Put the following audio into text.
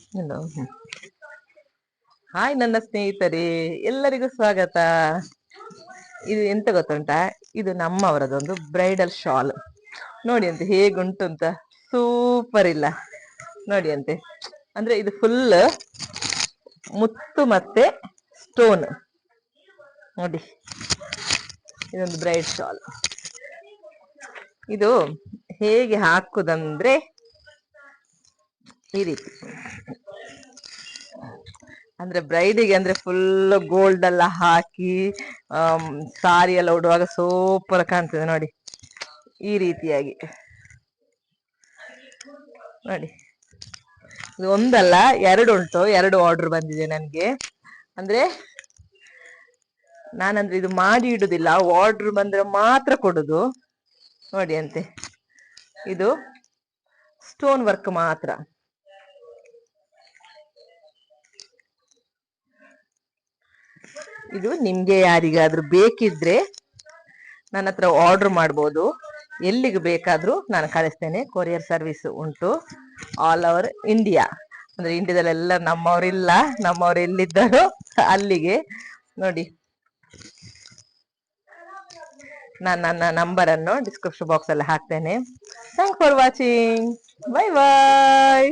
Hello. Hi ನನ್ನ ಸ್ನೇಹಿತರೆ, ಎಲ್ಲರಿಗೂ ಸ್ವಾಗತ. ಇದು ಎಂತ ಗೊತ್ತುಂಟಾ, ಇದು ನಮ್ಮವರದೊಂದು ಬ್ರೈಡಲ್ ಶಾಲ್. ನೋಡಿ ಅಂತೆ ಹೇಗುಂಟು ಅಂತ, ಸೂಪರ್ ಇಲ್ಲ ನೋಡಿ ಅಂತೆ. ಅಂದ್ರೆ ಇದು ಫುಲ್ ಮುತ್ತು ಮತ್ತೆ ಸ್ಟೋನ್ ನೋಡಿ. ಇದೊಂದು ಬ್ರೈಡ್ ಶಾಲ್. ಇದು ಹೇಗೆ ಹಾಕುದಂದ್ರೆ ಈ ರೀತಿ. ಅಂದ್ರೆ ಬ್ರೈಡಿಗೆ ಅಂದ್ರೆ ಫುಲ್ ಗೋಲ್ಡ್ ಎಲ್ಲ ಹಾಕಿ ಸಾರಿ ಎಲ್ಲ ಉಡುವಾಗ ಸೂಪರ್ ಕಾಣ್ತದೆ ನೋಡಿ. ಈ ರೀತಿಯಾಗಿ ನೋಡಿ. ಇದು ಒಂದಲ್ಲ, ಎರಡು ಉಂಟು. ಎರಡು ಆರ್ಡರ್ ಬಂದಿದೆ ನನ್ಗೆ. ಅಂದ್ರೆ ನಾನಂದ್ರೆ ಇದು ಮಾಡಿ ಇಡುದಿಲ್ಲ, ಆರ್ಡರ್ ಬಂದ್ರೆ ಮಾತ್ರ ಕೊಡುದು. ನೋಡಿ ಅಂತೆ, ಇದು ಸ್ಟೋನ್ ವರ್ಕ್ ಮಾತ್ರ. ಇದು ನಿಮ್ಗೆ ಯಾರಿಗಾದ್ರೂ ಬೇಕಿದ್ರೆ ನನ್ನ ಹತ್ರ ಆರ್ಡರ್ ಮಾಡ್ಬೋದು. ಎಲ್ಲಿಗೆ ಬೇಕಾದ್ರೂ ನಾನು ಕಳಿಸ್ತೇನೆ. ಕೊರಿಯರ್ ಸರ್ವಿಸ್ ಉಂಟು ಆಲ್ ಓವರ್ ಇಂಡಿಯಾ. ಅಂದ್ರೆ ಇಂಡಿಯಾದಲ್ಲೆಲ್ಲ ನಮ್ಮವರಿಲ್ಲ, ನಮ್ಮವ್ರು ಎಲ್ಲಿದ್ದಾರೋ ಅಲ್ಲಿಗೆ. ನೋಡಿ, ನಾನು ನನ್ನ ನಂಬರ್ ಅನ್ನು ಡಿಸ್ಕ್ರಿಪ್ಷನ್ ಬಾಕ್ಸ್ ಅಲ್ಲಿ ಹಾಕ್ತೇನೆ. Thanks for watching. Bye bye.